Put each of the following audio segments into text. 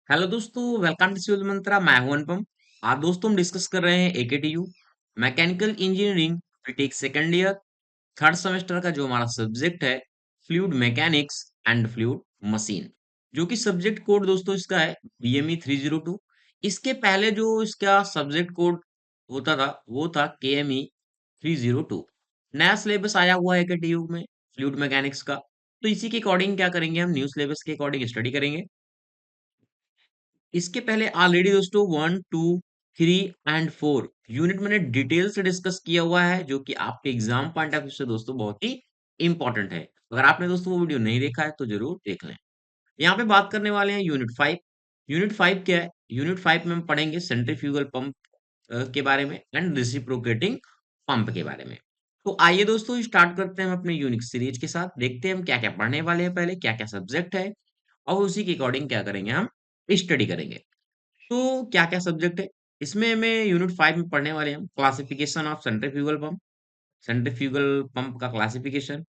Hello दोस्तों, welcome to civil मंत्रा। मैं हूं अनुपम। आज दोस्तों हम डिस्कस कर रहे हैं AKTU mechanical engineering BTech second year third semester का जो हमारा सब्जेक्ट है fluid mechanics and fluid machine, जो कि सब्जेक्ट कोड दोस्तों इसका है बीएमई 302। इसके पहले जो इसका सब्जेक्ट कोड होता था वो था केएमई 302। नया सिलेबस आया हुआ है एकेटीयू में फ्लूइड मैकेनिक्स का। तो इसी के अकॉर्डिंग क्या करेंगे, हम न्यू सिलेबस के अकॉर्डिंग स्टडी करेंगे। इसके पहले ऑलरेडी दोस्तों 1, 2, 3 एंड 4 यूनिट मैंने डिटेल से डिस्कस किया हुआ है, जो कि आपके एग्जाम पॉइंट ऑफ व्यू से दोस्तों बहुत ही इंपॉर्टेंट है। अगर आपने दोस्तों वो वीडियो नहीं देखा है तो जरूर देख लें। यहाँ पे बात करने वाले हैं यूनिट 5। यूनिट 5 क्या है? यूनिट 5 में हम पढ़ेंगे सेंट्रीफ्यूगल पंप के बारे में एंड रेसिप्रोकेटिंग पंप के बारे में। तो आइए दोस्तों स्टार्ट करते हैं हम अपने यूनिक सीरीज के साथ। देखते हैं हम क्या क्या पढ़ने वाले हैं, पहले क्या क्या सब्जेक्ट है और उसी के अकॉर्डिंग क्या करेंगे, हम स्टडी करेंगे। तो क्या-क्या सब्जेक्ट है? इसमें हमें यूनिट 5 में पढ़ने वाले हैं हम classification of centrifugal pump, centrifugal pump का क्लासिफिकेशन,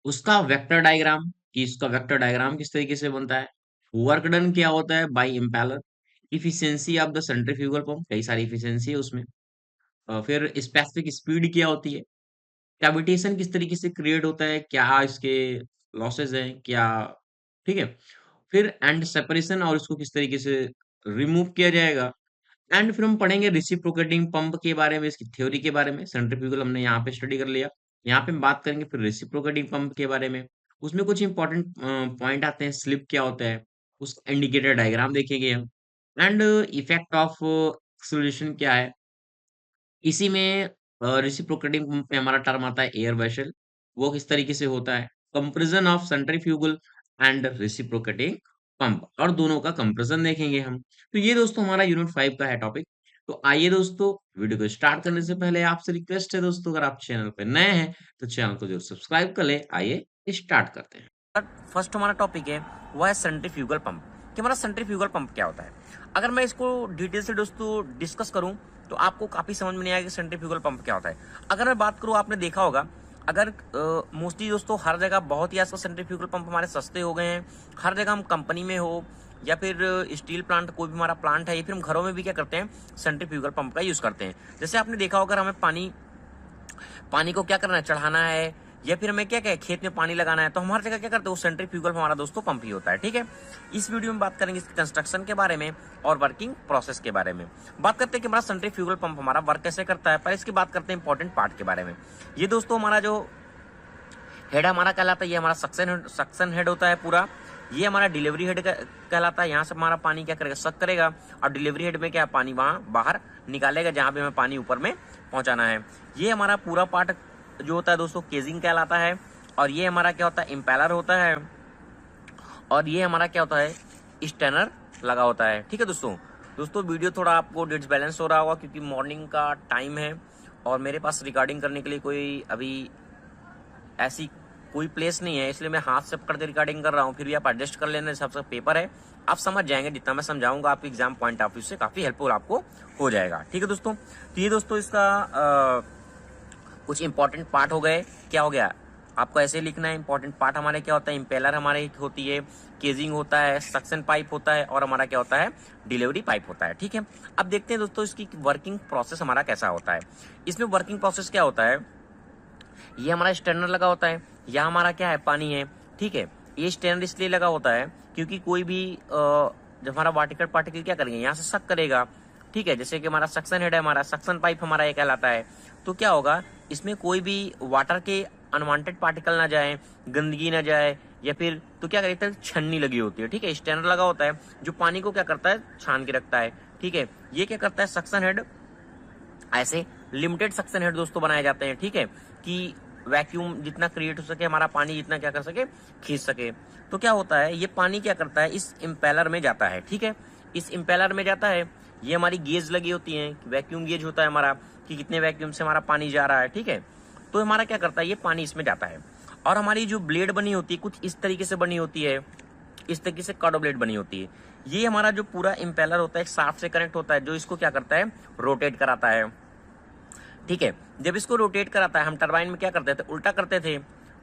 उसका वेक्टर डायग्राम कि इसका वेक्टर डायग्राम किस तरीके से बनता है, वर्क डन क्या होता है by impeller, efficiency of the centrifugal pump, कई सारी एफिशिएंसी है उसमें। फिर स्पेसिफिक स्पीड क्या होती है, कैविटेशन किस तरीके से क्रिएट होता है, क्या इसके लॉसेस हैं, क्या, ठीक है। फिर एंड सेपरेशन और इसको किस तरीके से रिमूव किया जाएगा। एंड फिर हम पढ़ेंगे रेसिप्रोकेटिंग पंप के बारे में, इसकी थ्योरी के बारे में। सेंट्रीफ्यूगल हमने यहाँ पे स्टडी कर लिया। यहाँ पे हम बात करेंगे फिर रेसिप्रोकेटिंग पंप के बारे में। उसमें कुछ इंपॉर्टेंट पॉइंट आते हैं, स्लिप क्या होता है, उस इंडिकेटर डायग्राम देखेंगे हम। एंड इफेक्ट ऑफ एक्सेलरेशन क्या है। इसी में रेसिप्रोकेटिंग पंप में हमारा टर्म आता है एयर वेसल, वो किस तरीके से होता है, comparison of centrifugal and reciprocating pump, और दोनों का कंपैरिजन देखेंगे हम। तो ये दोस्तों हमारा यूनिट 5 का है टॉपिक। तो आइए दोस्तों, वीडियो को स्टार्ट करने से पहले आपसे रिक्वेस्ट है दोस्तों, अगर आप चैनल पे नए हैं तो चैनल को जरूर सब्सक्राइब कर ले। आइए स्टार्ट करते हैं। फर्स्ट हमारा टॉपिक है वो है सेंट्रीफ्यूगल पंप कि हमारा सेंट्रीफ्यूगल पंप क्या होता है। अगर मैं इसको डिटेल से दोस्तों डिस्कस करूं तो आपको काफी समझ में नहीं आएगा कि सेंट्रीफ्यूगल पंप क्या होता है। अगर मैं बात करूं, आपने देखा होगा, अगर मोस्टली दोस्तों हर जगह बहुत ही आजकल सेंट्रीफ्यूगल पंप हमारे सस्ते हो गए हैं। हर जगह हम कंपनी में हो या फिर स्टील प्लांट, कोई भी हमारा प्लांट है, या फिर हम घरों में भी क्या करते हैं, सेंट्रीफ्यूगल पंप का यूज करते हैं। जैसे आपने देखा होगा, हमें पानी पानी को क्या करना है, चढ़ाना है, या फिर हमें क्या क्या खेत में पानी लगाना है, तो हम हर जगह क्या करते हैं, वो सेंट्रीफ्यूगल हमारा दोस्तों पंप ही होता है। ठीक है, इस वीडियो में बात करेंगे इसके कंस्ट्रक्शन के बारे में और वर्किंग प्रोसेस के बारे में। बात करते हैं कि हमारा सेंट्रीफ्यूगल पंप हमारा वर्क कैसे करता है, पर इसकी बात करते हैं इंपॉर्टेंट पार्ट के बारे में। ये दोस्तों हमारा जो हेड हमारा कहलाता है, ये हमारा सक्शन हेड होता है पूरा। ये हमारा डिलीवरी हेड कहलाता है। यहाँ से हमारा पानी क्या करेगा, सक करेगा, और डिलीवरी हेड में क्या पानी वहां बाहर निकालेगा, जहां पे हमें पानी ऊपर में पहुंचाना है। ये हमारा पूरा पार्ट जो होता है दोस्तों केजिंग कहलाता है। और ये हमारा क्या होता है, इम्पेलर होता है। और ये हमारा क्या होता है, स्टेनर लगा होता है। ठीक है दोस्तों। दोस्तों वीडियो थोड़ा आपको डिसबैलेंस हो रहा होगा, क्योंकि मॉर्निंग का टाइम है और मेरे पास रिकॉर्डिंग करने के लिए कोई अभी ऐसी कोई प्लेस नहीं है, इसलिए मैं हाथ से पकड़ के रिकॉर्डिंग कर रहा हूँ। फिर भी आप एडजस्ट कर लेना, सबसे पेपर है, आप समझ जाएंगे। जितना मैं समझाऊंगा आपके एग्जाम पॉइंट ऑफ व्यू से काफी हेल्पफुल आपको हो जाएगा। ठीक है दोस्तों। तो ये दोस्तों इसका कुछ इंपॉर्टेंट पार्ट हो गए। क्या हो गया, आपको ऐसे लिखना है। इंपॉर्टेंट पार्ट हमारे क्या होता है, इम्पेलर हमारे होती है, केजिंग होता है, सक्शन पाइप होता है, और हमारा क्या होता है, डिलीवरी पाइप होता है। ठीक है, अब देखते हैं दोस्तों इसकी वर्किंग प्रोसेस हमारा कैसा होता है। इसमें वर्किंग प्रोसेस क्या होता है, ये हमारा स्टैंडर लगा होता है, या हमारा क्या है, पानी है। ठीक है, ये स्टैंडर इसलिए लगा होता है क्योंकि कोई भी जब हमारा वाटिकल पार्टिकल क्या करेंगे, यहाँ से सक करेगा। ठीक है, जैसे कि हमारा सक्शन हेड है, हमारा सक्शन पाइप हमारा ये कहलाता है। तो क्या होगा, इसमें कोई भी वाटर के अनवांटेड पार्टिकल ना जाए, गंदगी ना जाए, या फिर तो क्या करता है, छन्नी लगी होती है। ठीक है, स्टैंडर लगा होता है जो पानी को क्या करता है, छान के रखता है। ठीक है, ये क्या करता है, सक्शन हेड। ऐसे लिमिटेड सक्शन हेड दोस्तों बनाए जाते हैं। ठीक है, कि वैक्यूम जितना क्रिएट हो सके, हमारा पानी जितना क्या कर सके, खींच सके। तो क्या होता है, ये पानी क्या करता है, इस इम्पेलर में जाता है। ठीक है, इस इम्पेलर में जाता है। ये हमारी गेज लगी होती है, वैक्यूम गेज होता है हमारा, कि कितने वैक्यूम से हमारा पानी जा रहा है। ठीक है, तो हमारा क्या करता है, ये पानी इसमें जाता है। और हमारी जो ब्लेड बनी होती है कुछ इस तरीके से बनी होती है, इस तरीके से कार्डो ब्लेड बनी होती है। ये हमारा जो पूरा इम्पेलर होता है एक शाफ्ट से कनेक्ट होता है, जो इसको क्या करता है, रोटेट कराता है। ठीक है, जब इसको रोटेट कराता है, हम टरबाइन में क्या करते थे, उल्टा करते थे।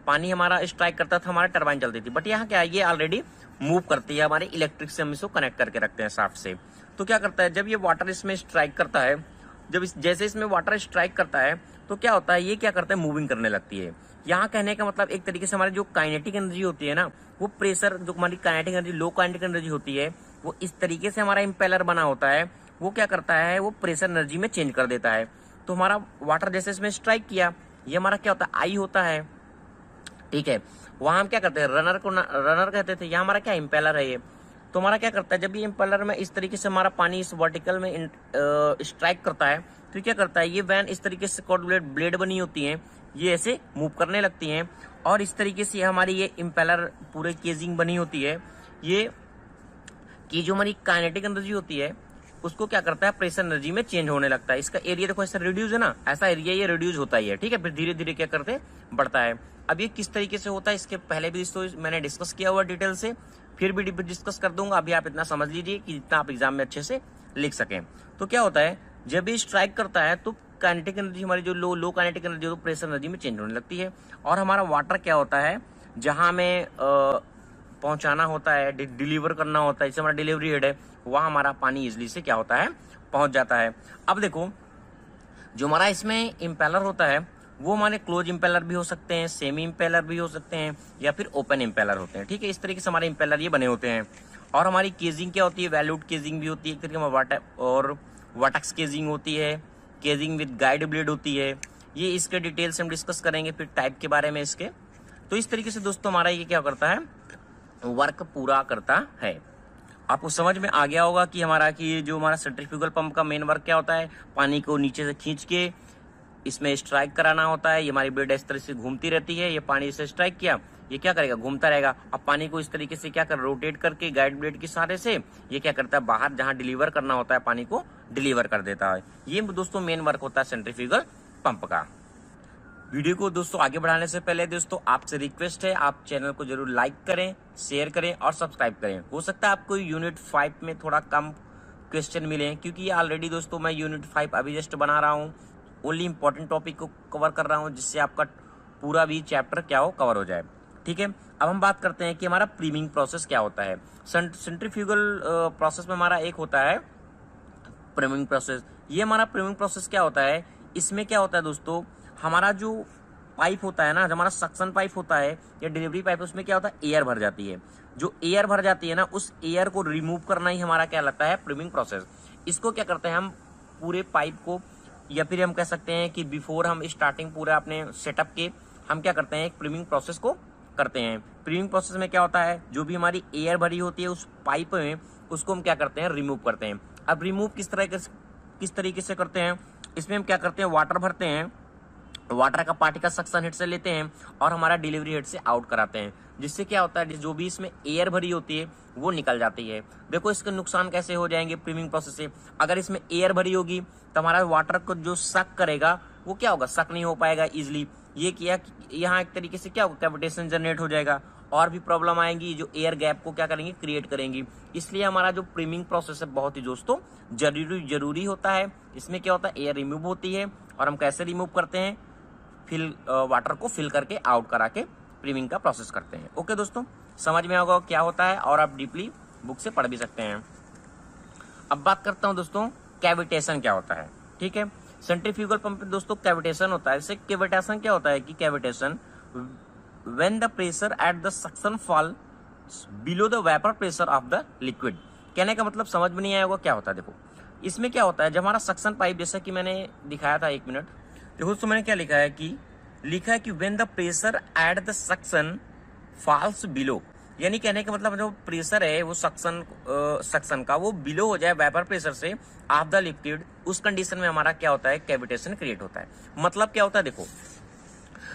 पानी हमारा स्ट्राइक करता था, हमारा टरबाइन चलती थी। बट यहाँ क्या है, ये ऑलरेडी मूव करती है हमारे इलेक्ट्रिक से, हम इसको कनेक्ट करके रखते हैं शाफ्ट से। तो क्या करता है, जब ये वाटर इसमें स्ट्राइक करता है, जैसे इसमें वाटर स्ट्राइक करता है तो क्या होता है, ये क्या करता है, मूविंग करने लगती है। यहाँ कहने का मतलब एक तरीके से हमारी जो काइनेटिक एनर्जी होती है ना, वो प्रेशर, जो हमारी काइनेटिक एनर्जी, लो काइनेटिक एनर्जी होती है, वो इस तरीके से हमारा इम्पेलर बना होता है, वो क्या करता है, वो प्रेशर एनर्जी में चेंज कर देता है। तो हमारा वाटर जैसे इसमें स्ट्राइक किया, ये हमारा क्या होता है, आई होता है, ठीक है। वहां हम क्या करते हैं, रनर कहते थे, यहाँ हमारा क्या इम्पेलर है ये। तो हमारा क्या करता है, जब ये इम्पेलर में इस तरीके से हमारा पानी इस वर्टिकल में स्ट्राइक करता है, तो क्या करता है, ये वैन इस तरीके से कॉर्ड ब्लेड बनी होती है, ये ऐसे मूव करने लगती हैं, और इस तरीके से हमारी ये इम्पेलर पूरे केजिंग बनी होती है, ये कि जो हमारी काइनेटिक एनर्जी होती है उसको क्या करता है, प्रेशर एनर्जी में चेंज होने लगता है। इसका एरिया देखो ऐसा रिड्यूस है ना, ऐसा एरिया ये रिड्यूस होता ही है, ठीक है। फिर धीरे धीरे क्या करते हैं, बढ़ता है। अब ये किस तरीके से होता है, इसके पहले भी इसको मैंने डिस्कस किया हुआ डिटेल से, फिर भी डिस्कस कर दूंगा। अभी आप इतना समझ लीजिए कि जितना आप एग्जाम में अच्छे से लिख सकें। तो क्या होता है, जब ये स्ट्राइक करता है तो काइनेटिक एनर्जी हमारी जो लो काइनेटिक एनर्जी तो प्रेशर एनर्जी में चेंज होने लगती है, और हमारा वाटर क्या होता है, जहां में पहुंचाना होता है, डिलीवर करना होता है, जैसे हमारा डिलीवरी हेड है, वहां हमारा पानी इजली से क्या होता है, पहुंच जाता है। अब देखो, जो हमारा इसमें इम्पेलर होता है वो हमारे क्लोज इम्पेलर भी हो सकते हैं, सेमी इम्पेलर भी हो सकते हैं, या फिर ओपन इम्पेलर होते हैं, ठीक है। इस तरीके से हमारे इम्पेलर ये बने होते हैं। और हमारी केजिंग क्या होती है, वैल्यूड केजिंग भी होती है एक तरीके में, और वाटक्स केजिंग होती है, केजिंग विद गाइड ब्लेड होती है। ये इसके डिटेल से हम डिस्कस करेंगे फिर टाइप के बारे में इसके। तो इस तरीके से दोस्तों हमारा ये क्या करता है, वर्क पूरा करता है। आपको समझ में आ गया होगा कि हमारा कि जो हमारा सेंट्रीफ्यूगल पंप का मेन वर्क क्या होता है, पानी को नीचे से खींच के इसमें स्ट्राइक कराना होता है। ये हमारी ब्लेड इस तरह से घूमती रहती है, ये पानी से स्ट्राइक किया, ये क्या करेगा, घूमता रहेगा। अब पानी को इस तरीके से क्या कर, रोटेट करके गाइड ब्लेड के सहारे से ये क्या करता है, बाहर जहां डिलीवर करना होता है पानी को डिलीवर कर देता है। ये दोस्तों मेन वर्क होता है सेंट्रीफ्यूगल पंप का। वीडियो को दोस्तों आगे बढ़ाने से पहले दोस्तों आपसे रिक्वेस्ट है, आप चैनल को जरूर लाइक करें, शेयर करें और सब्सक्राइब करें। हो सकता है आपको यूनिट 5 में थोड़ा कम क्वेश्चन मिले, क्योंकि ये ऑलरेडी दोस्तों मैं यूनिट 5 अभी जस्ट बना रहा हूँ, ओनली इंपॉर्टेंट टॉपिक को कवर कर रहा हूँ, जिससे आपका पूरा भी चैप्टर क्या हो, कवर हो जाए, ठीक है। अब हम बात करते हैं कि हमारा प्रीमिंग प्रोसेस क्या होता है। सेंट्रीफ्यूगल प्रोसेस में हमारा एक होता है प्रीमिंग प्रोसेस। ये हमारा प्रीमिंग प्रोसेस क्या होता है, इसमें क्या होता है दोस्तों, हमारा जो पाइप होता है ना, जो हमारा सक्शन पाइप होता है या डिलीवरी पाइप, उसमें क्या होता है, एयर भर जाती है। जो एयर भर जाती है ना, उस एयर को रिमूव करना ही हमारा क्या लगता है, प्रीमिंग प्रोसेस। इसको क्या करते हैं हम, पूरे पाइप को, या फिर हम कह सकते हैं कि बिफोर हम स्टार्टिंग पूरा अपने सेटअप के, हम क्या करते हैं, एक प्रीमिंग प्रोसेस को करते हैं। प्रीमिंग प्रोसेस में क्या होता है, जो भी हमारी एयर भरी होती है उस पाइप में, उसको हम क्या करते हैं, रिमूव करते हैं। अब रिमूव किस तरीके से करते हैं, इसमें हम क्या करते हैं, वाटर भरते हैं, वाटर का पार्टिकल सक्शन हेड से लेते हैं और हमारा डिलीवरी हेड से आउट कराते हैं, जिससे क्या होता है, जो भी इसमें एयर भरी होती है वो निकल जाती है। देखो इसके नुकसान कैसे हो जाएंगे प्रीमिंग प्रोसेस से। अगर इसमें एयर भरी होगी तो हमारा वाटर को जो सक करेगा वो क्या होगा, सक नहीं हो पाएगा इजिली। ये किया, यहाँ एक तरीके से क्या होगा, कैविटेशन जनरेट हो जाएगा, और भी प्रॉब्लम आएंगी जो एयर गैप को क्या करेंगे, क्रिएट करेंगी। इसलिए हमारा जो प्रीमिंग प्रोसेस है बहुत ही दोस्तों जरूरी होता है। इसमें क्या होता है, एयर रिमूव होती है, और हम कैसे रिमूव करते हैं, वाटर को फिल करके आउट करा के प्रीमिंग का प्रोसेस करते हैं। ओके दोस्तों, समझ में होगा क्या होता है, और आप डीपली बुक से पढ़ भी सकते हैं। अब बात करता हूं दोस्तों, कैविटेशन क्या होता है, ठीक है। सेंट्रीफ्यूगल पंप में दोस्तों कैविटेशन होता है। इससे कैविटेशन क्या होता है कि cavitation when the pressure at the suction fall below the vapour pressure of the liquid. कहने का मतलब समझ में नहीं आया होगा क्या होता है। देखो इसमें क्या होता है, जब हमारा सक्शन पाइप, जैसा कि मैंने दिखाया था, 1 मिनट देखो दोस्तों, मैंने क्या लिखा है कि when the pressure at the suction falls below, यानी कहने का मतलब जो प्रेशर है वो सक्शन का वो बिलो हो जाए वेपर प्रेशर से ऑफ द लिक्विड, उस कंडीशन में हमारा क्या होता है, कैविटेशन क्रिएट होता है। मतलब क्या होता है, देखो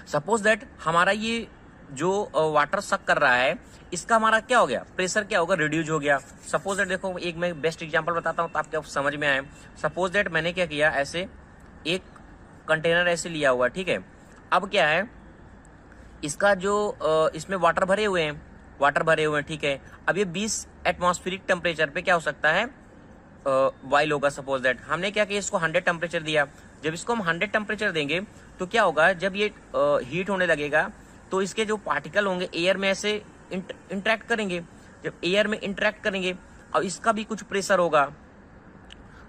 सपोज दैट हमारा ये जो वाटर सक कर रहा है, इसका हमारा क्या हो गया, प्रेशर क्या होगा, रिड्यूस हो गया। सपोज दैट देखो, एक मैं बेस्ट एग्जांपल बताता हूं तो आपको समझ में आए। सपोज दैट मैंने क्या किया, ऐसे एक कंटेनर ऐसे लिया हुआ, ठीक है। अब क्या है, इसका जो इसमें वाटर भरे हुए हैं, ठीक है। अब ये 20 एटमॉस्फेरिक टेम्परेचर पे क्या हो सकता है, बॉइल होगा। सपोज दैट हमने क्या किया, इसको 100 टेम्परेचर दिया। जब इसको हम 100 टेम्परेचर देंगे तो क्या होगा, जब ये हीट होने लगेगा तो इसके जो पार्टिकल होंगे एयर में ऐसे इंटरेक्ट करेंगे। जब एयर में इंटरेक्ट करेंगे और इसका भी कुछ प्रेशर होगा,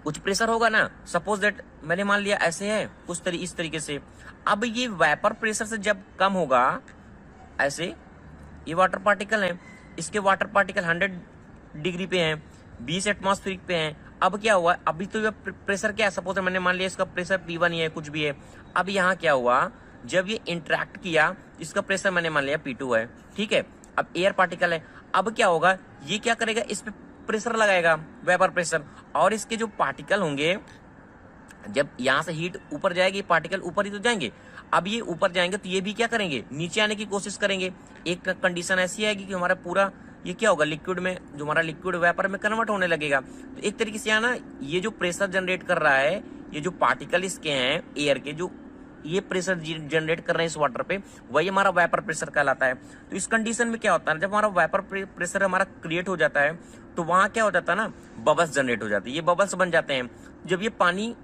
कुछ प्रेशर होगा ना, सपोज दैट मैंने मान लिया ऐसे है इस तरीके से। अब ये वेपर प्रेशर से जब कम होगा, ऐसे ये वाटर पार्टिकल है, इसके वाटर पार्टिकल 100 डिग्री पे हैं, 20 एटमॉस्फेरिक पे हैं। अब क्या हुआ, अभी तो ये प्रेशर क्या है, सपोज मैंने मान लिया इसका प्रेशर P1 ही है, कुछ भी है। अब यहाँ क्या हुआ, जब ये इंटरेक्ट किया, इसका प्रेशर मैंने मान लिया P2 है, ठीक है। अब एयर पार्टिकल है, अब क्या होगा, ये क्या करेगा, इस पे प्रेशर लगाएगा, वेपर प्रेशर, और इसके जो पार्टिकल होंगे, जब यहाँ से हीट ऊपर जाएगी, पार्टिकल ऊपर ही तो जाएंगे। अब ये ऊपर जाएंगे तो ये भी क्या करेंगे, नीचे आने की कोशिश करेंगे। एक कंडीशन ऐसी आएगी कि हमारा पूरा ये क्या होगा, लिक्विड में, जो हमारा लिक्विड वेपर में कन्वर्ट होने लगेगा। तो एक तरीके से ना ये जो प्रेशर जनरेट कर रहा है, ये जो पार्टिकल इसके हैं एयर के, जो ये प्रेशर जनरेट कर रहे हैं इस वाटर पे, वही हमारा वेपर प्रेशर कहलाता है। तो इस कंडीशन में क्या होता है, जब हमारा वेपर प्रेशर हमारा क्रिएट हो जाता है, तो वहां क्या हो जाता है ना, बबल्स जनरेट हो जाती है, ये बबल्स बन जाते हैं। जब ये पानी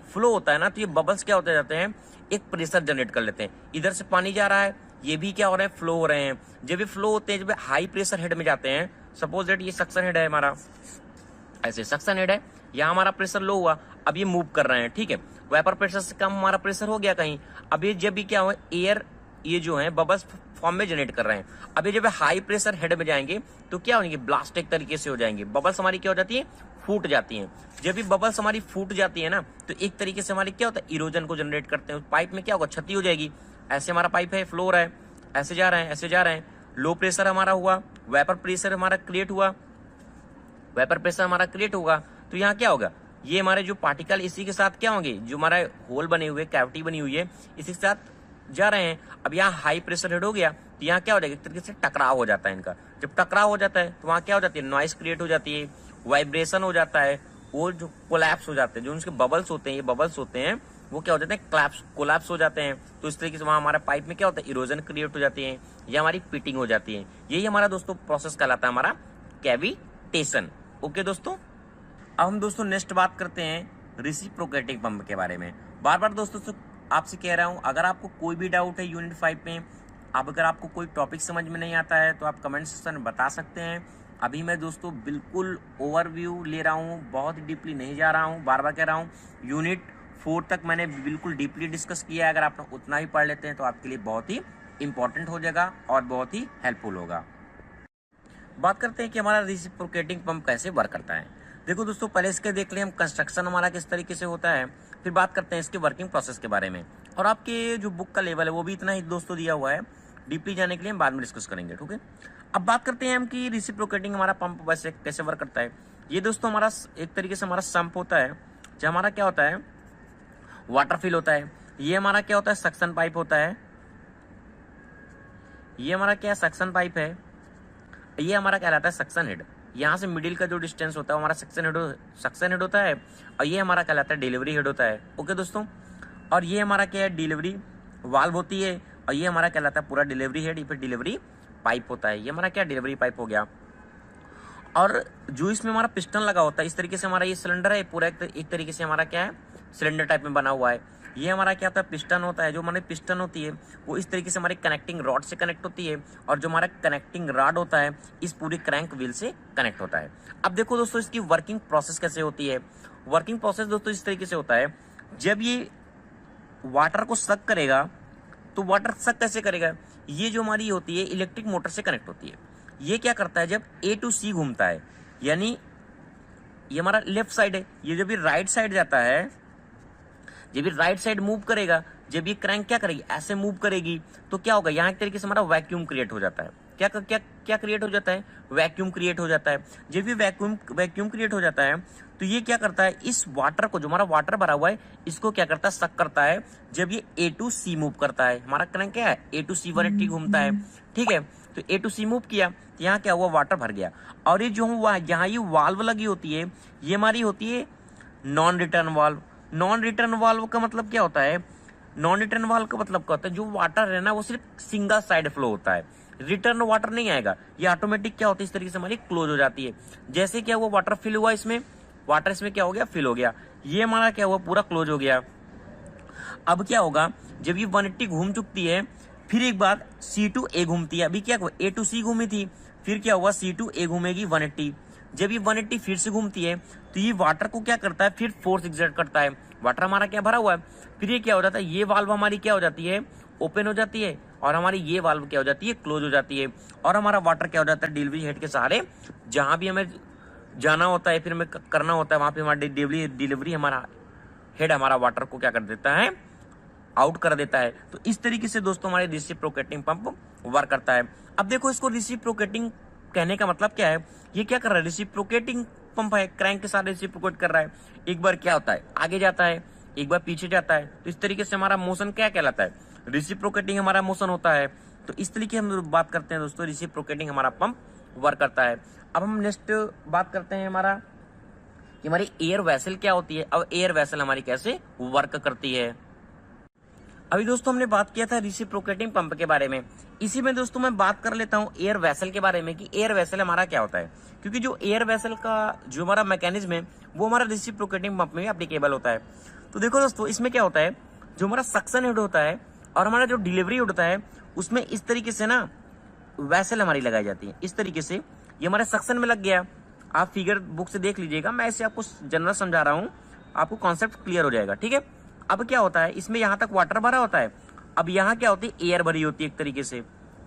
फ्लो होता है ना, तो ये बबल्स क्या होते जाते हैं, एक प्रेशर जनरेट कर लेते हैं। इधर से पानी जा रहा है, ये भी क्या हो रहा है, फ्लो हो रहे हैं। जब ये फ्लो होते हैं, जब हाई प्रेशर हेड में जाते हैं, सपोज दैट ये सक्शन हेड है हमारा, ऐसे सक्शन हेड है, यहाँ हमारा प्रेशर लो हुआ, अब ये मूव कर रहे हैं, ठीक है। वेपर प्रेशर से कम हमारा प्रेशर हो गया कहीं, अब ये जब भी क्या हुआ, एयर ये जो है बबल्स फॉर्म में जनरेट कर रहे हैं। अब ये जब हाई प्रेशर हेड में जाएंगे तो क्या होंगे, ब्लास्ट एक तरीके से हो जाएंगे, बबल्स हमारी क्या हो जाती है, फूट जाती हैं। जब भी बबल्स हमारी फूट जाती है ना, तो एक तरीके से हमारी क्या होता है, इरोजन को जनरेट करते हैं। पाइप में क्या होगा, क्षति हो जाएगी। ऐसे हमारा पाइप है, फ्लो हो रहा है, ऐसे जा रहे हैं, ऐसे जा रहे हैं, लो प्रेशर हमारा हुआ, वेपर प्रेशर हमारा क्रिएट हुआ, वेपर प्रेशर हमारा क्रिएट होगा, तो यहाँ क्या होगा, ये हमारे जो पार्टिकल इसी के साथ क्या होंगे, जो हमारा होल बने हुए, कैविटी बनी हुई है, इसी के साथ जा रहे हैं। अब यहाँ हाई प्रेशर हेड हो गया, तो यहाँ क्या हो जाएगा, एक तरीके से टकराव हो जाता है इनका। जब टकराव हो जाता है तो वहाँ क्या हो जाती है, नॉइस क्रिएट हो जाती है, वाइब्रेशन हो जाता है, वो जो कोलैप्स हो जाते हैं, जो उनके बबल्स होते हैं, ये बबल्स होते हैं, वो क्या हो जाते हैं, कोलैप्स हो जाते हैं। तो इस तरीके से वहाँ हमारा पाइप में क्या होता है, इरोजन क्रिएट हो जाती है, या हमारी पिटिंग हो जाती है। यही हमारा दोस्तों प्रोसेस कहलाता है हमारा कैविटेशन। ओके दोस्तों, अब हम दोस्तों नेक्स्ट बात करते हैं रेसिप्रोकेटिंग पंप के बारे में। बार बार दोस्तों आपसे कह रहा हूं, अगर आपको कोई भी डाउट है यूनिट 5 में, अगर आपको कोई टॉपिक समझ में नहीं आता है तो आप कमेंट सेक्शन में बता सकते हैं। अभी मैं दोस्तों बिल्कुल ओवरव्यू ले रहा हूं, बहुत डीपली नहीं जा रहा हूं। बार बार कह रहा हूं, यूनिट 4 तक मैंने बिल्कुल डीपली डिस्कस किया है। अगर आप उतना ही पढ़ लेते हैं तो आपके लिए बहुत ही इंपॉर्टेंट हो जाएगा और बहुत ही हेल्पफुल होगा। बात करते हैं कि हमारा रेसिप्रोकेटिंग पंप कैसे वर्क करता है। देखो दोस्तों, पहले इसके देख लें हम कंस्ट्रक्शन हमारा किस तरीके से होता है, फिर बात करते हैं इसके वर्किंग प्रोसेस के बारे में। और आपके जो बुक का लेवल है वो भी इतना ही दोस्तों दिया हुआ है, डीपली जाने के लिए हम बाद में डिस्कस करेंगे, ठीक है। अब बात करते हैं हम कि रेसिप्रोकेटिंग हमारा पंप वैसे कैसे वर्क करता है। ये दोस्तों हमारा एक तरीके से हमारा सम्प होता है, जो हमारा क्या होता है, वाटर फिल होता है। ये हमारा क्या होता है, सक्शन पाइप होता है। ये हमारा क्या सक्शन पाइप है, ये हमारा कहलाता है सक्शन हेड। यहाँ से मिडिल का जो डिस्टेंस होता है हमारा सक्शन हेड होता है, और ये हमारा कहलाता है डिलीवरी हेड होता है। ओके दोस्तों, और ये हमारा क्या है, डिलीवरी वाल्व होती है, और ये हमारा कहलाता है पूरा डिलीवरी हेड, ये फिर डिलीवरी पाइप होता है। ये हमारा क्या डिलीवरी पाइप हो गया। और जो इसमें हमारा पिस्टन लगा होता है, इस तरीके से हमारा ये सिलेंडर है पूरा एक तरीके से हमारा क्या है, सिलेंडर टाइप में बना हुआ है। ये हमारा क्या होता है, पिस्टन होता है। जो हमारी पिस्टन होती है वो इस तरीके से हमारी कनेक्टिंग रॉड से कनेक्ट होती है, और जो हमारा कनेक्टिंग रॉड होता है इस पूरी क्रैंक व्हील से कनेक्ट होता है। अब देखो दोस्तों, इसकी वर्किंग प्रोसेस कैसे होती है। वर्किंग प्रोसेस दोस्तों इस तरीके से होता है, जब ये वाटर को सक करेगा, तो वाटर सक कैसे करेगा, ये जो हमारी होती है इलेक्ट्रिक मोटर से कनेक्ट होती है। ये क्या करता है, जब A to C घूमता है, यानी ये हमारा लेफ्ट साइड है, ये जब भी राइट साइड जाता है, जब ये राइट साइड मूव करेगा, जब ये क्रैंक क्या करेगी, ऐसे मूव करेगी, तो क्या होगा, यहाँ एक तरीके से हमारा वैक्यूम क्रिएट हो जाता है। क्या क्या क्या क्रिएट हो जाता है, वैक्यूम क्रिएट हो जाता है। जब ये वैक्यूम क्रिएट हो जाता है, तो ये क्या करता है, इस वाटर को, जो हमारा वाटर भरा हुआ है, इसको क्या करता है, सक करता है। जब ये A to C मूव करता है, हमारा क्रैंक क्या है, A to C 180 घूमता है, ठीक है। तो A to C मूव किया, तो यहाँ क्या हुआ, वाटर भर गया। और ये जो हुआ, यहाँ ये वाल्व लगी होती है, ये हमारी होती है non return valve. Non return valve का मतलब क्या होता है, नॉन रिटर्न वाल्व का मतलब क्या होता है, जो वाटर है ना वो सिर्फ सिंगल साइड फ्लो होता है, रिटर्न वाटर नहीं आएगा। ये ऑटोमेटिक क्या होता है, इस तरीके से हमारी क्लोज हो जाती है। जैसे क्या हुआ, वाटर फिल हुआ, इसमें वाटर इसमें क्या हो गया, फिल हो गया, ये हमारा क्या हुआ, पूरा क्लोज हो गया। अब क्या होगा, जब ये 180 घूम चुकती है, फिर एक बार C2A घूमती है, अभी क्या हुआ A to C घूमी थी, फिर क्या हुआ C2A घूमेगी 180। जब ये 180 फिर से घूमती है तो ये वाटर को क्या करता है, फिर फोर्स एग्जर्ट करता है। वाटर हमारा क्या भरा हुआ है, फिर ये क्या हो जाता है, ये वाल्व हमारी क्या हो जाती है, ओपन हो जाती है, और हमारी ये वाल्व क्या हो जाती है, क्लोज हो जाती है, और हमारा वाटर क्या हो जाता है, डिलीवरी हेड के सहारे जहां भी हमें जाना होता है, फिर हमें करना होता है, वहां पे हमारा डिलीवरी हमारा हेड हमारा वाटर को क्या कर देता है, आउट कर देता है। तो इस तरीके से दोस्तों हमारे रिसिप्रोकेटिंग पंप वर्क करता है। अब देखो इसको रिसिप्रोकेटिंग कहने का मतलब क्या है, ये क्या कर रहा है, रिसिप्रोकेटिंग पंप है, क्रैंक के साथ रिसिप्रोकेट कर रहा है। एक बार क्या होता है, आगे जाता है, एक बार पीछे जाता है। तो इस तरीके से हमारा मोशन क्या कहलाता है, रिसिप्रोकेटिंग हमारा मोशन होता है। तो इस तरीके हम बात करते हैं दोस्तों, रिसिप्रोकेटिंग हमारा पंप वर्क करता है। अब हम नेक्स्ट बात करते हैं हमारा कि हमारी एयर वेसल क्या होती है। अब एयर वेसल हमारी कैसे वर्क करती है। अभी दोस्तों हमने बात किया था रिसिप्रोकेटिंग पंप के बारे में, इसी में दोस्तों मैं बात कर लेता हूँ एयर वेसल के बारे में कि एयर वेसल हमारा क्या होता है। क्योंकि जो एयर वेसल का जो हमारा मैकेनिज्म है वो हमारा रिसिप्रोकेटिंग पंप में भी एप्लीकेबल होता है। तो देखो दोस्तों इसमें क्या होता है, जो हमारा सक्शन हेड होता है और हमारा जो डिलीवरी हेड होता है उसमें इस तरीके से ना वेसल हमारी लगाई जाती है। इस तरीके से ये हमारे सक्शन में लग गया, आप फिगर बुक से देख लीजिएगा, मैं ऐसे आपको जनरल समझा रहा हूँ, आपको कॉन्सेप्ट क्लियर हो जाएगा, ठीक है। अब क्या होता है, इसमें यहाँ तक वाटर भरा होता है, अब यहाँ क्या होती है, एयर भरी होती है। एक तरीके से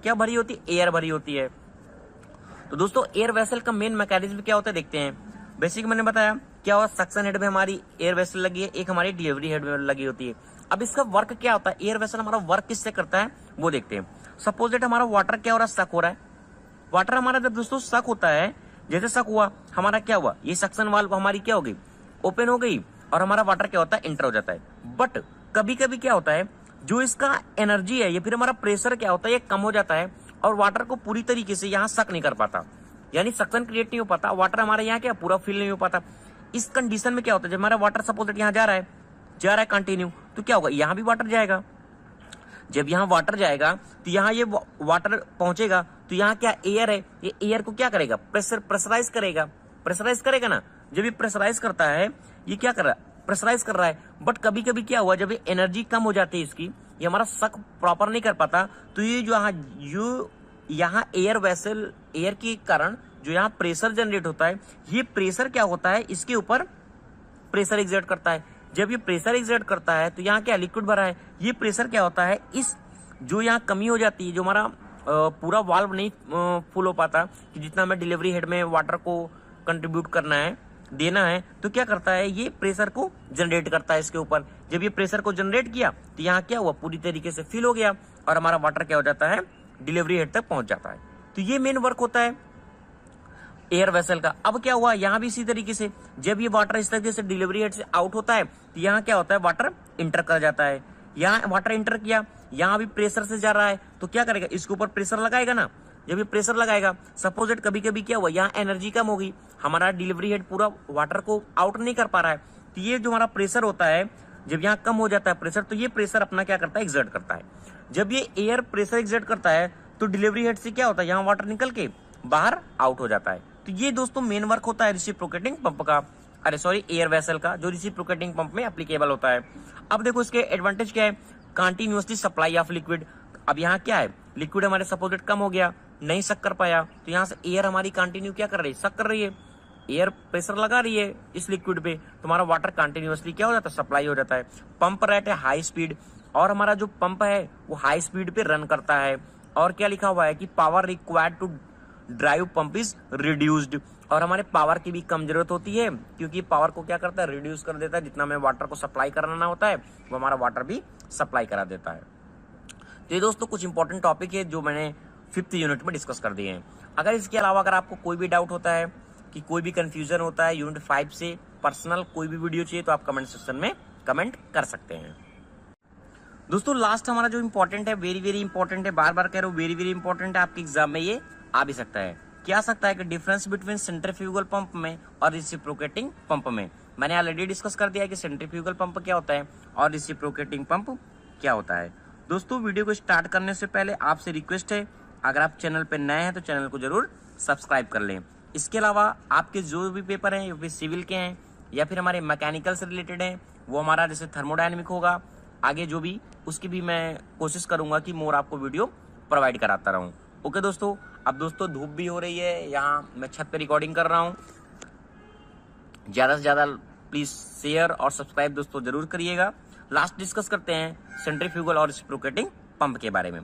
क्या भरी होती है, एयर भरी होती है। तो दोस्तों एयर वेसल का मेन मैकेनिज्म क्या होता है देखते हैं। बेसिक मैंने बताया क्या हुआ, सक्शन हेड में हमारी एयर वेसल लगी है, एक हमारी डिलीवरी हेड में लगी होती है। अब इसका वर्क क्या होता है, एयर वेसल हमारा वर्क किससे करता है वो देखते हैं। सपोज दैट हमारा वाटर क्या हो रहा है, सक हो रहा है। वाटर हमारा जब दोस्तों सक होता है, जैसे सक हुआ हमारा क्या हुआ, ये सक्शन वाल्व हमारी क्या हो गई, ओपन हो गई, और हमारा वाटर क्या होता है, इंटर हो जाता है। बट कभी कभी क्या होता है, जो इसका एनर्जी है या फिर हमारा प्रेशर क्या होता है, ये कम हो जाता है और वाटर को पूरी तरीके से यहाँ सक नहीं कर पाता, यानी सक्शन क्रिएट नहीं हो पाता, वाटर हमारे यहाँ क्या पूरा फिल नहीं हो पाता। इस कंडीशन में क्या होता है, जब हमारा वाटर सपोज यहाँ जा रहा है कंटिन्यू, तो क्या होगा, यहाँ भी वाटर जाएगा। जब यहाँ वाटर जाएगा तो यहाँ ये वाटर पहुंचेगा, तो यहाँ क्या एयर है, ये एयर को क्या करेगा, प्रेशराइज करेगा ना। जब ये प्रेशराइज करता है, ये क्या कर रहा है, प्रेशराइज कर रहा है। बट कभी कभी क्या हुआ, जब ये एनर्जी कम हो जाती है इसकी, ये हमारा सक प्रॉपर नहीं कर पाता, तो ये जो यहाँ एयर वेसल, एयर के कारण जो यहाँ प्रेशर जनरेट होता है, ये प्रेशर क्या होता है, इसके ऊपर प्रेशर एग्जर्ट करता है। जब ये प्रेशर एग्जर्ट करता है तो यहाँ क्या लिक्विड भरा है, ये प्रेशर क्या होता है, इस जो यहाँ कमी हो जाती है, जो हमारा पूरा वाल्व नहीं फुल हो पाता कि जितना हमें डिलीवरी हेड में वाटर को कंट्रीब्यूट करना है, देना है, तो क्या करता है, ये प्रेशर को जनरेट करता है इसके ऊपर। जब ये प्रेशर को जनरेट किया तो यहाँ क्या हुआ, पूरी तरीके से फिल हो गया और हमारा वाटर क्या हो जाता है, डिलीवरी हेड तक पहुंच जाता है। तो ये मेन वर्क होता है एयर वेसल का। अब क्या हुआ, यहाँ भी इसी तरीके से जब ये वाटर इस तरीके से डिलीवरी हेड से आउट होता है, तो यहाँ क्या होता है, वाटर इंटर कर जाता है। यहाँ वाटर इंटर किया, यहाँ भी प्रेशर से जा रहा है, तो क्या करेगा, इसके ऊपर प्रेशर लगाएगा ना। जब ये प्रेशर लगाएगा, सपोज कभी कभी क्या हुआ, यहाँ एनर्जी कम होगी, हमारा डिलीवरी हेड पूरा वाटर को आउट नहीं कर पा रहा है, तो ये जो हमारा प्रेशर होता है, जब यहाँ कम हो जाता है प्रेशर, तो ये प्रेशर अपना क्या करता है, एग्जर्ट करता है। जब ये एयर प्रेशर एग्जर्ट करता है, तो डिलीवरी हेड से क्या होता है, यहाँ वाटर निकल के बाहर आउट हो जाता है। तो ये दोस्तों मेन वर्क होता है रिसिप्रोकेटिंग पंप का, एयर वेसल का, जो रिसिप्रोकेटिंग पंप में एप्लीकेबल होता है। अब देखो इसके एडवांटेज क्या है, कंटिन्यूअसली सप्लाई ऑफ लिक्विड। अब यहाँ क्या है, लिक्विड हमारे सपोज कम हो गया, नहीं सक कर पाया, तो यहाँ से एयर हमारी कंटिन्यू क्या कर रही है, सक कर रही है, एयर प्रेशर लगा रही है इस लिक्विड पे, तो हमारा वाटर कंटिन्यूअसली क्या हो जाता है, सप्लाई हो जाता है। पंप रहता है हाई स्पीड, और हमारा जो पंप है वो हाई स्पीड पे रन करता है। और क्या लिखा हुआ है कि power required to drive pump is reduced, और हमारे पावर की भी कम जरूरत होती है, क्योंकि पावर को क्या करता है, रिड्यूस कर देता है। जितना हमें वाटर को सप्लाई कराना होता है वो हमारा वाटर भी सप्लाई करा देता है। तो ये दोस्तों कुछ इंपॉर्टेंट टॉपिक है जो मैंने 5th यूनिट में डिस्कस कर दिए हैं। अगर इसके अलावा अगर आपको कोई भी डाउट होता है कि कोई भी कंफ्यूजन होता है यूनिट 5 से, पर्सनल कोई भी वीडियो चाहिए, तो आप कमेंट सेक्शन में कमेंट कर सकते हैं। दोस्तों लास्ट हमारा जो इंपॉर्टेंट है, वेरी वेरी इंपॉर्टेंट है, बार बार कह रहा हूँ वेरी वेरी इंपॉर्टेंट है, आपके एग्जाम में ये आ भी सकता है। क्या आ सकता है कि डिफरेंस बिटवीन सेंट्रीफ्यूगल पंप में और रिसिप्रोकेटिंग पंप में। मैंने ऑलरेडी डिस्कस कर दिया कि सेंट्रीफ्यूगल पंप क्या होता है और रिसिप्रोकेटिंग पंप क्या होता है। दोस्तों वीडियो को स्टार्ट करने से पहले आपसे रिक्वेस्ट है, अगर आप चैनल पर नए हैं तो चैनल को जरूर सब्सक्राइब कर लें। इसके अलावा आपके जो भी पेपर हैं, या फिर सिविल के हैं या फिर हमारे मैकेनिकल से रिलेटेड हैं, वो हमारा जैसे थर्मोडायनेमिक होगा, आगे जो भी उसकी भी मैं कोशिश करूंगा कि मोर आपको वीडियो प्रोवाइड कराता रहूं। ओके दोस्तों, अब दोस्तों धूप भी हो रही है, यहाँ मैं छत पे रिकॉर्डिंग कर रहा हूँ। ज्यादा से ज्यादा प्लीज शेयर और सब्सक्राइब दोस्तों जरूर करिएगा। लास्ट डिस्कस करते हैं सेंट्रीफ्यूगल और रेसिप्रोकेटिंग पंप के बारे में।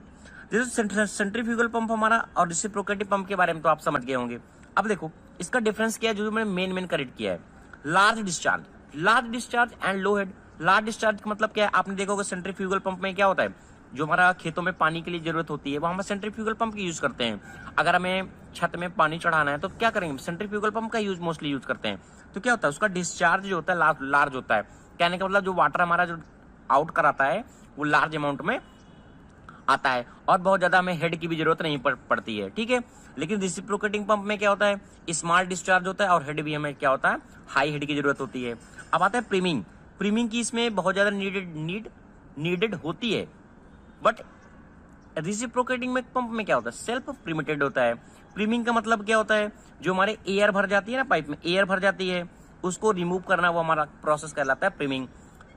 जैसे सेंट्रीफ्यूगल पंप हमारा और रेसिप्रोकेटिंग पंप के बारे में तो आप समझ गए होंगे। अब देखो इसका डिफरेंस क्या है, जो मैंने मेन करेक्ट किया है। Large discharge and low head. Large discharge का मतलब क्या है, आपने देखा होगा सेंट्रीफ्यूगल पंप में क्या होता है, जो हमारा खेतों में पानी के लिए जरूरत होती है वो हम सेंट्रीफ्यूगल पंप की यूज करते हैं। अगर हमें छत में पानी चढ़ाना है तो क्या करेंगे, सेंट्रीफ्यूगल पंप का यूज मोस्टली यूज करते हैं। तो क्या होता है, उसका डिस्चार्ज जो होता है लार्ज होता है। कहने का मतलब जो वाटर हमारा जो आउट कराता है वो लार्ज अमाउंट में आता है और बहुत ज्यादा हमें हेड की भी जरूरत नहीं पड़ती है, ठीक है। लेकिन रेसिप्रोकेटिंग पंप में क्या होता है, स्मॉल डिस्चार्ज होता है और हेड भी हमें क्या होता है, हाई हेड की जरूरत होती है। अब आता है प्रीमिंग की इसमें बहुत ज्यादा नीडेड होती है। बट रेसिप्रोकेटिंग में पंप में क्या होता है, सेल्फ प्रीमिटेड होता है। प्रीमिंग का मतलब क्या होता है, जो हमारे एयर भर जाती है ना, पाइप में एयर भर जाती है, उसको रिमूव करना वो हमारा प्रोसेस कहलाता है प्रीमिंग।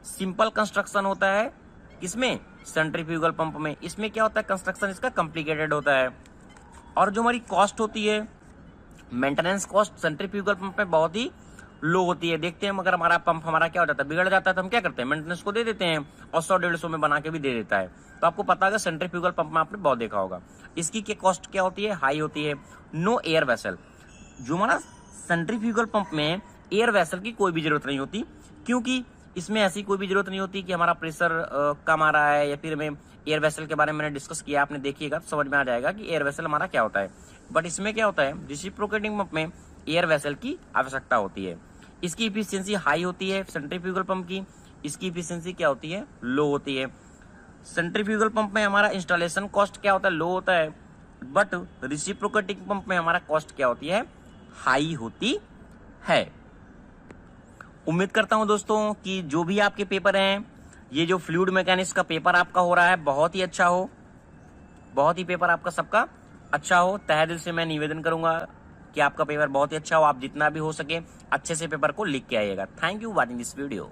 सिंपल कंस्ट्रक्शन होता है किसमें, सेंट्रीफ्यूगल पंप में। इसमें क्या होता है, कंस्ट्रक्शन इसका कॉम्प्लिकेटेड होता है। और जो हमारी कॉस्ट होती है, मेंटेनेंस कॉस्ट सेंट्रीफ्यूगल पंप में बहुत ही लो होती है। देखते हैं अगर हमारा पंप हमारा क्या हो जाता है, बिगड़ जाता है तो हम क्या करते हैं, मेंटेनेंस को दे देते हैं और 100-150 में बना के भी दे देता है। तो आपको पता है सेंट्रीफ्यूगल पंप में आपने बहुत देखा होगा। इसकी क्या कॉस्ट क्या होती है, हाई होती है। नो एयर वेसल, जो हमारा सेंट्रीफ्यूगल पंप में एयर वेसल की कोई भी जरूरत नहीं होती, क्योंकि इसमें ऐसी कोई भी जरूरत नहीं होती कि हमारा प्रेशर कम आ रहा है या फिर हमें एयर वेसल के बारे में मैंने डिस्कस किया, आपने देखिएगा तो समझ में आ जाएगा कि एयर वेसल हमारा क्या होता है। बट इसमें क्या होता है, रेसिप्रोकेटिंग पंप में एयर वेसल की आवश्यकता होती है। इसकी इफिशियंसी हाई होती है सेंट्रीफ्यूगल पंप की, इसकी इफिशियंसी क्या होती है, लो होती है। सेंट्रीफ्यूगल पंप में हमारा इंस्टॉलेशन कॉस्ट क्या होता है, लो होता है। बट रेसिप्रोकेटिंग पंप में हमारा कॉस्ट क्या होती है, हाई होती है। उम्मीद करता हूं दोस्तों कि जो भी आपके पेपर हैं, ये जो फ्लूइड मैकेनिक्स का पेपर आपका हो रहा है बहुत ही अच्छा हो, बहुत ही पेपर आपका सबका अच्छा हो। तहे दिल से मैं निवेदन करूंगा कि आपका पेपर बहुत ही अच्छा हो। आप जितना भी हो सके अच्छे से पेपर को लिख के आइएगा। Thank you watching this video.